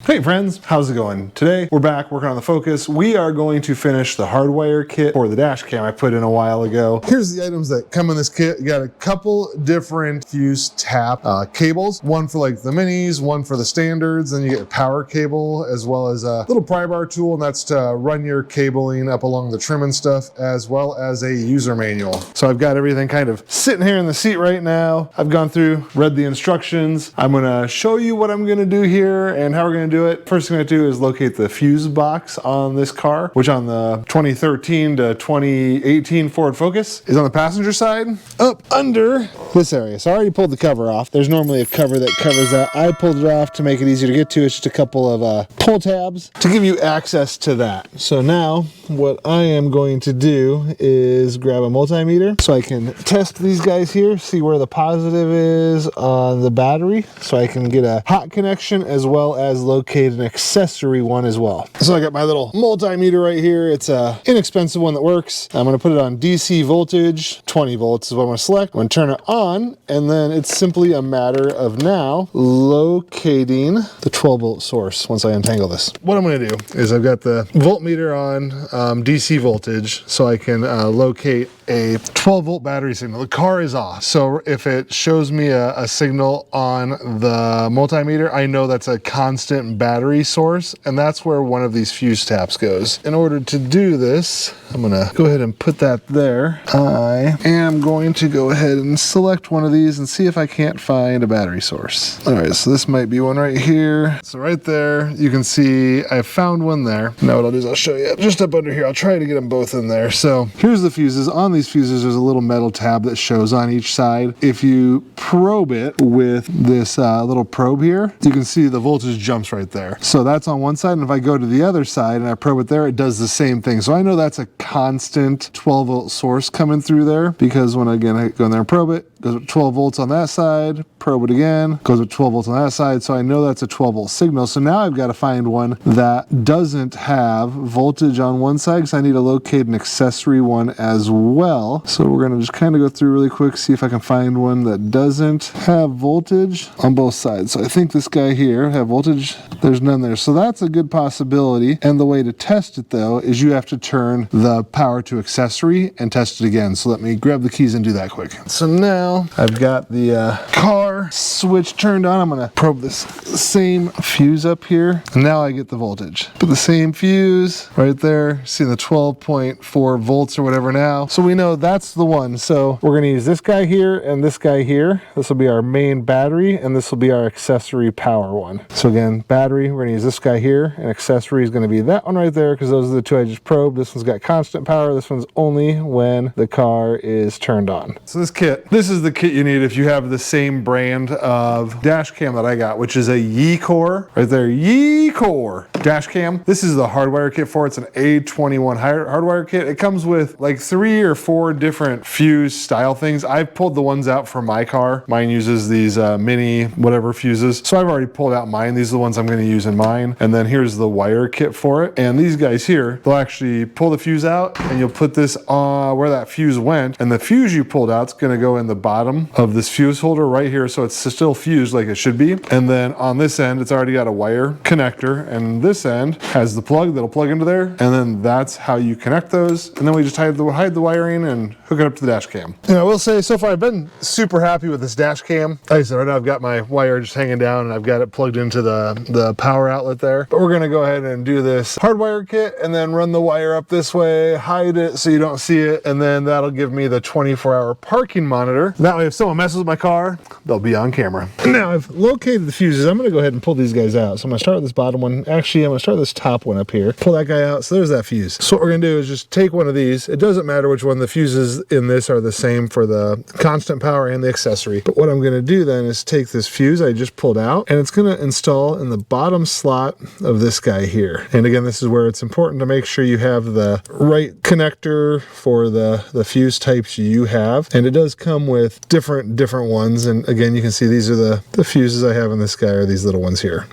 Hey friends, how's it going? Today we're back working on the Focus. We are going to finish the Hardwire kit for the dash cam I put in a while ago. Here's the items that come in this kit. You got a couple different fuse tap cables, one for like the minis, one for the standards, then you get a power cable as well as a little pry bar tool, and that's to run your cabling up along the trim and stuff, as well as a user manual. So I've got everything kind of sitting here in the seat right now. I've gone through, read the instructions. I'm gonna show you what I'm gonna do here and how we're gonna do it. First thing I do is locate the fuse box on this car, which on the 2013 to 2018 Ford Focus is on the passenger side, up under this area. So I already pulled the cover off. There's normally a cover that covers that. I pulled it off to make it easier to get to. It's just a couple of pull tabs to give you access to that. So now what I am going to do is grab a multimeter so I can test these guys here, see where the positive is on the battery, so I can get a hot connection as well as locate an accessory one as well. So I got my little multimeter right here. It's a inexpensive one that works. I'm going to put it on DC voltage. 20 volts is what I'm going to select. I'm going to turn it on, and then it's simply a matter of now locating the 12 volt source once I untangle this. What I'm going to do is I've got the voltmeter on DC voltage, so I can locate a 12 volt battery signal. The car is off, so if it shows me a signal on the multimeter, I know that's a constant battery source, and that's where one of these fuse taps goes. In order to do this, I'm gonna go ahead and put that there. I am going to go ahead and select one of these and see if I can't find a battery source. All right, so this might be one right here. So right there, you can see I found one there. Now what I'll do is I'll show you just up under here. I'll try to get them both in there. So here's the fuses. On these fuses, there's a little metal tab that shows on each side. If you probe it with this little probe here, you can see the voltage jumps right there. So that's on one side, and if I go to the other side and I probe it there, it does the same thing. So I know that's a constant 12 volt source coming through there, because when I go in there and probe it, goes with 12 volts on that side, probe it again, goes with 12 volts on that side, so I know that's a 12 volt signal. So now I've got to find one that doesn't have voltage on one side, because I need to locate an accessory one as well. So we're going to just kind of go through really quick, see if I can find one that doesn't have voltage on both sides. So I think this guy here have voltage, there's none there. So that's a good possibility, and the way to test it though is you have to turn the power to accessory and test it again. So let me grab the keys and do that quick. So now I've got the car switch turned on. I'm gonna probe this same fuse up here, and now I get the voltage. Put the same fuse right there, see the 12.4 volts or whatever now. So we know that's the one. So we're gonna use this guy here and this guy here. This will be our main battery, and this will be our accessory power one. So again, battery, we're gonna use this guy here, and accessory is gonna be that one right there, because those are the two I just probed. This one's got constant power. This one's only when the car is turned on. So this is the kit you need if you have the same brand of dash cam that I got, which is a Ye-Core right there. Ye-Core dash cam. This is the Hardwire kit for it. It's an A21 Hardwire kit. It comes with like 3 or 4 different fuse style things. I've pulled the ones out for my car. Mine uses these mini whatever fuses, so I've already pulled out mine. These are the ones I'm going to use in mine. And then here's the wire kit for it, and these guys here, they'll actually pull the fuse out, and you'll put this where that fuse went, and the fuse you pulled out is going to go in the bottom of this fuse holder right here, so it's still fused like it should be. And then on this end, it's already got a wire connector, and this end has the plug that'll plug into there, and then that's how you connect those. And then we just hide the wiring and hook it up to the dash cam. And I will say, so far I've been super happy with this dash cam. Like I said, right now I've got my wire just hanging down, and I've got it plugged into the power outlet there. But we're gonna go ahead and do this Hardwire kit, and then run the wire up this way, hide it so you don't see it, and then that'll give me the 24-hour parking monitor. That way if someone messes with my car, they'll be on camera. Now I've located the fuses. I'm gonna go ahead and pull these guys out. So I'm gonna start with this bottom one. Actually, I'm gonna start with this top one up here. Pull that guy out. So there's that fuse. So what we're gonna do is just take one of these. It doesn't matter which one. The fuses in this are the same for the constant power and the accessory. But what I'm gonna do then is take this fuse I just pulled out, and it's gonna install in the bottom slot of this guy here. And again, this is where it's important to make sure you have the right connector for the fuse types you have. And it does come with different ones, and again you can see these are the fuses I have in this guy, are these little ones here.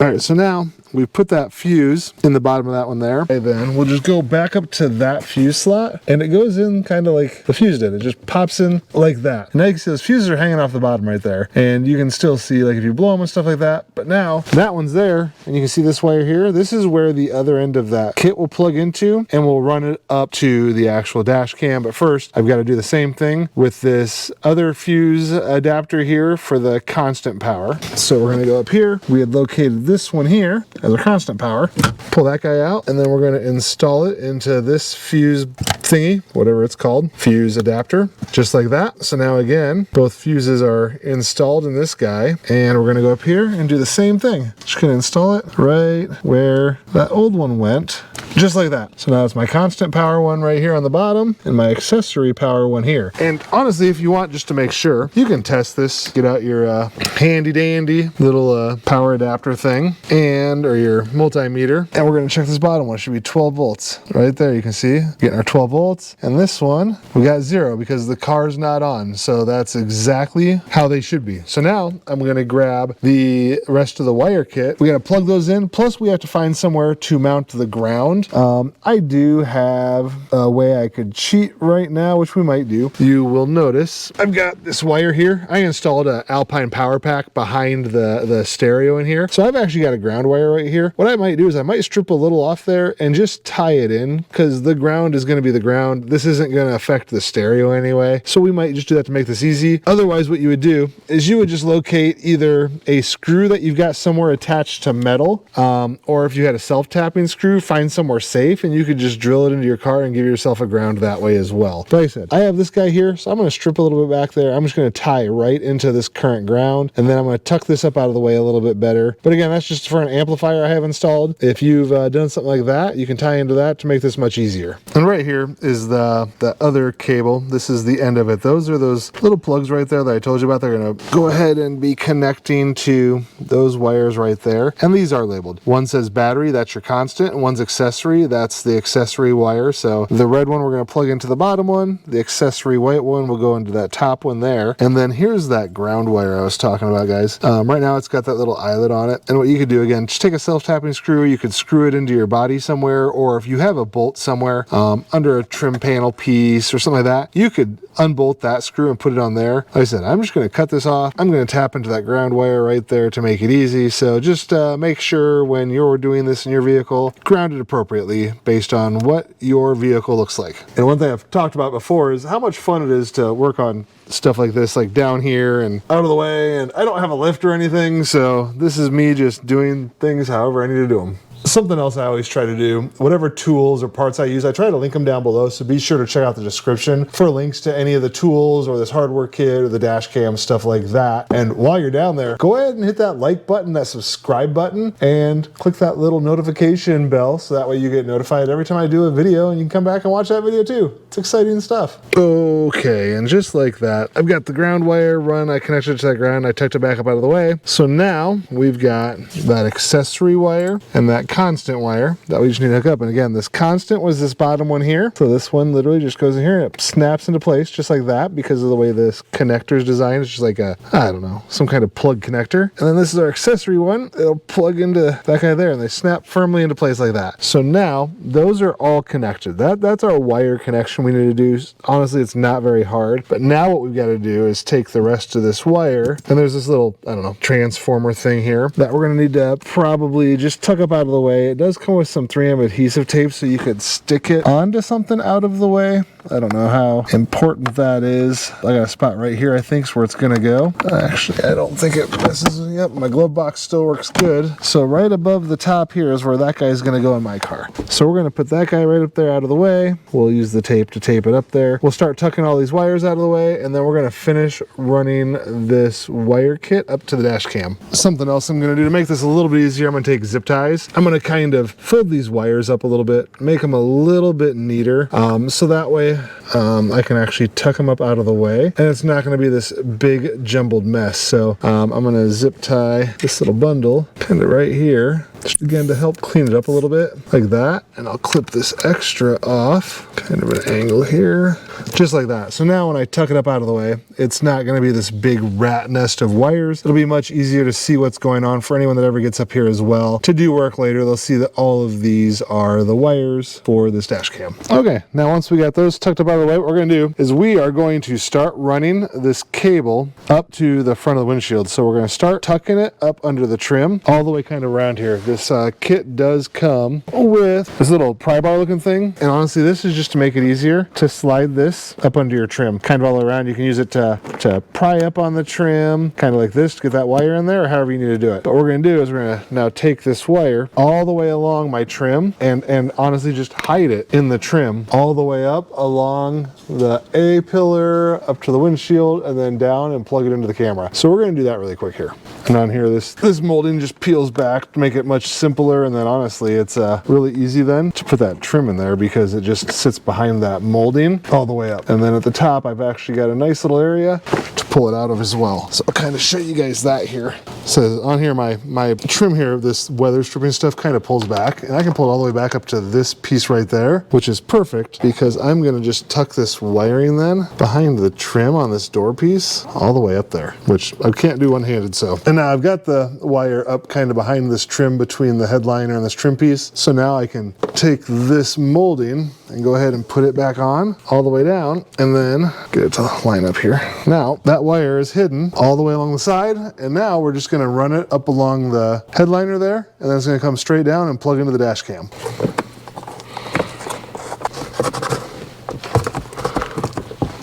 All right, so now we put that fuse in the bottom of that one there. And then we'll just go back up to that fuse slot, and it goes in kind of like the fuse did. It just pops in like that. And now you can see those fuses are hanging off the bottom right there, and you can still see like if you blow them and stuff like that. But now that one's there, and you can see this wire here. This is where the other end of that kit will plug into, and we'll run it up to the actual dash cam. But first, I've got to do the same thing with this other fuse adapter here for the constant power. So we're going to go up here. We had located this one here as a constant power. Pull that guy out, and then we're going to install it into this fuse thingy, whatever it's called, fuse adapter, just like that. So now again, both fuses are installed in this guy, and we're going to go up here and do the same thing. Just going to install it right where that old one went, just like that. So now it's my constant power one right here on the bottom, and my accessory power one here. And honestly, if you want, just to make sure, you can test this. Get out your handy dandy little power adapter thing, or your multimeter, and we're going to check this bottom one. It should be 12 volts right there. You can see getting our 12 volts, and this one we got 0 because the car's not on. So that's exactly how they should be. So now I'm going to grab the rest of the wire kit. We got to plug those in, plus we have to find somewhere to mount the ground. I do have a way I could cheat right now, which we might do. You will notice I've got this wire here. I installed an Alpine power pack behind the stereo in here. So I've actually got a ground wire right here. What I might do is I might strip a little off there and just tie it in, because the ground is going to be the ground. This isn't going to affect the stereo anyway. So we might just do that to make this easy. Otherwise, what you would do is you would just locate either a screw that you've got somewhere attached to metal, or if you had a self-tapping screw, find somewhere safe, and you could just drill it into your car and give yourself a ground that way as well. But like I said, I have this guy here, so I'm going to strip a little bit back there. I'm just going to tie right into this current ground, and then I'm going to tuck this up out of the way a little bit better. But again, that's just for an amplifier I have installed. If you've done something like that, you can tie into that to make this much easier. And right here is the other cable. This is the end of it. Those are those little plugs right there that I told you about. They're going to go ahead and be connecting to those wires right there. And these are labeled. One says battery, that's your constant, and one's accessory, that's the accessory wire. So the red one we're going to plug into the bottom one, the accessory white one will go into that top one there. And then here's that ground wire I was talking about, guys. Right now it's got that little eyelet on it. And what you could do, again, just take a self-tapping screw. You could screw it into your body somewhere, or if you have a bolt somewhere under a trim panel piece or something like that, you could unbolt that screw and put it on there. Like I said, I'm just going to cut this off. I'm going to tap into that ground wire right there to make it easy. So just make sure when you're doing this in your vehicle, ground it appropriately based on what your vehicle looks like. And one thing I've talked about before is how much fun it is to work on stuff like this, like down here and out of the way. And I don't have a lift or anything, so this is me just doing things however I need to do them. Something else I always try to do, whatever tools or parts I use, I try to link them down below, so be sure to check out the description for links to any of the tools or this hardware kit or the dash cam, stuff like that. And while you're down there, go ahead and hit that like button, that subscribe button, and click that little notification bell, so that way you get notified every time I do a video, and you can come back and watch that video too. It's exciting stuff. Okay, and just like that, I've got the ground wire run, I connected it to that ground, I tucked it back up out of the way. So now we've got that accessory wire and that constant wire that we just need to hook up. And again, this constant was this bottom one here. So this one literally just goes in here and it snaps into place just like that because of the way this connector is designed. It's just like a, I don't know, some kind of plug connector. And then this is our accessory one. It'll plug into that guy there and they snap firmly into place like that. So now those are all connected. That's our wire connection we need to do. Honestly, it's not very hard. But now what we've got to do is take the rest of this wire, and there's this little, I don't know, transformer thing here that we're going to need to probably just tuck up out of the way. It does come with some 3M adhesive tape, so you could stick it onto something out of the way. I don't know how important that is. I got a spot right here, I think, is where it's going to go. Actually, I don't think it messes me up. My glove box still works good. So right above the top here is where that guy is going to go in my car. So we're going to put that guy right up there out of the way. We'll use the tape to tape it up there. We'll start tucking all these wires out of the way, and then we're going to finish running this wire kit up to the dash cam. Something else I'm going to do to make this a little bit easier, I'm going to take zip ties. I'm going to kind of fold these wires up a little bit, make them a little bit neater, so that way I can actually tuck them up out of the way, and it's not going to be this big jumbled mess. So I'm going to zip tie this little bundle, pin it right here, just again to help clean it up a little bit, like that. And I'll clip this extra off, kind of an angle here, just like that. So now when I tuck it up out of the way, it's not gonna be this big rat nest of wires. It'll be much easier to see what's going on for anyone that ever gets up here as well. To do work later, they'll see that all of these are the wires for this dash cam. Okay, now once we got those tucked up out of the way, what we're gonna do is we are going to start running this cable up to the front of the windshield. So we're gonna start tucking it up under the trim, all the way kind of around here. This kit does come with this little pry bar looking thing. And honestly, this is just to make it easier to slide this up under your trim, kind of all around. You can use it to pry up on the trim, kind of like this, to get that wire in there, or however you need to do it. But what we're gonna do is we're gonna now take this wire all the way along my trim and honestly just hide it in the trim all the way up along the A pillar up to the windshield and then down and plug it into the camera. So we're gonna do that really quick here. And on here, this molding just peels back to make it much simpler. And then honestly, it's really easy then to put that trim in there because it just sits behind that molding all the way up. And then at the top, I've actually got a nice little area to pull it out of as well. So I'll kind of show you guys that here. So on here, my trim here, this weather stripping stuff kind of pulls back, and I can pull it all the way back up to this piece right there, which is perfect because I'm gonna just tuck this wiring then behind the trim on this door piece all the way up there, which I can't do one-handed. So, and now I've got the wire up kind of behind this trim between the headliner and this trim piece. So now I can take this molding and go ahead and put it back on all the way down and then get it to line up here. Now that wire is hidden all the way along the side, and now we're just gonna run it up along the headliner there, and then it's gonna come straight down and plug into the dash cam.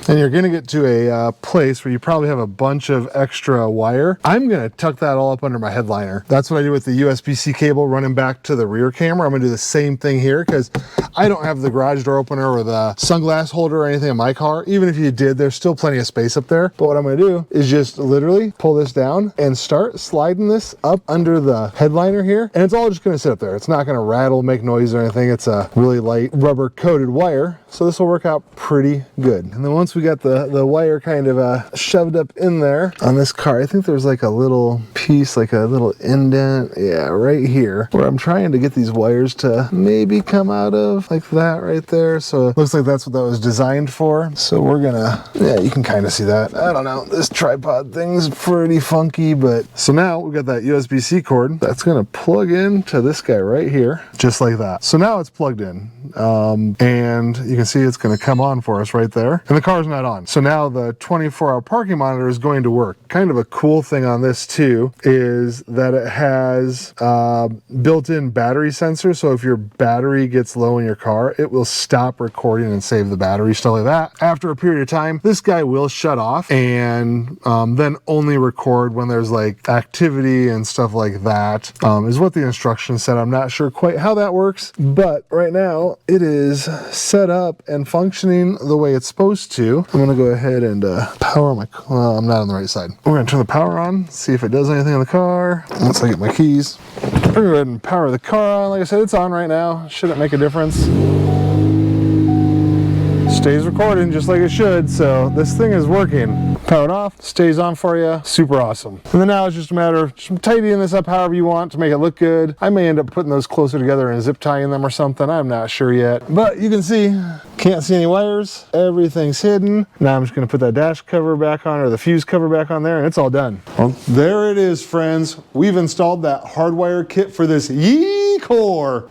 And you're gonna get to a place where you probably have a bunch of extra wire. I'm gonna tuck that all up under my headliner. That's what I do with the USB-C cable running back to the rear camera. I'm gonna do the same thing here because I don't have the garage door opener or the sunglass holder or anything in my car. Even if you did, there's still plenty of space up there. But what I'm gonna do is just literally pull this down and start sliding this up under the headliner here. And it's all just gonna sit up there. It's not gonna rattle, make noise or anything. It's a really light rubber coated wire. So this will work out pretty good. And then once we got the wire kind of shoved up in there on this car, I think there's like a little piece, like a little indent, yeah, right here, where I'm trying to get these wires to maybe come out of, like that right there. So it looks like that's what that was designed for. So we're gonna, yeah, you can kind of see that. I don't know, this tripod thing's pretty funky, but so now we've got that USB-C cord that's gonna plug into this guy right here, just like that. So now it's plugged in, and you can see it's gonna come on for us right there, and the car's not on. So now the 24-hour parking monitor is going to work. Kind of a cool thing on this too is that it has built-in battery sensor. So if your battery gets low in your car, it will stop recording and save the battery, stuff like that. After a period of time, this guy will shut off and then only record when there's like activity and stuff like that, is what the instructions said. I'm not sure quite how that works, but right now it is set up and functioning the way it's supposed to. I'm gonna go ahead and power my, well, I'm not on the right side. We're gonna turn the power on, see if it does anything in the car. Once I get my keys, I'm gonna go ahead and power the car on. Like I said, it's on right now. Shouldn't make a difference. Stays recording just like it should, so this thing is working. Powered off, stays on for you, super awesome. And then now it's just a matter of just tidying this up however you want to make it look good. I may end up putting those closer together and zip tying them or something, I'm not sure yet. But you can see, can't see any wires, everything's hidden. Now I'm just gonna put that dash cover back on, or the fuse cover back on there, and it's all done. Well, there it is, friends. We've installed that Hardwire kit for this Yee-Core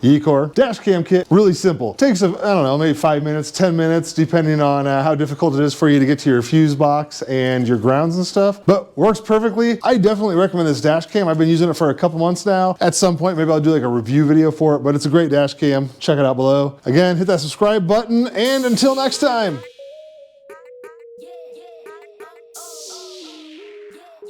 dash cam kit. Really simple. Takes, I don't know, maybe 5 minutes, 10 minutes, depending on how difficult it is for you to get to your fuse box and your grounds and stuff, but works perfectly. I definitely recommend this dash cam. I've been using it for a couple months now. At some point, maybe I'll do like a review video for it, but it's a great dash cam. Check it out below. Again, hit that subscribe button, and until next time.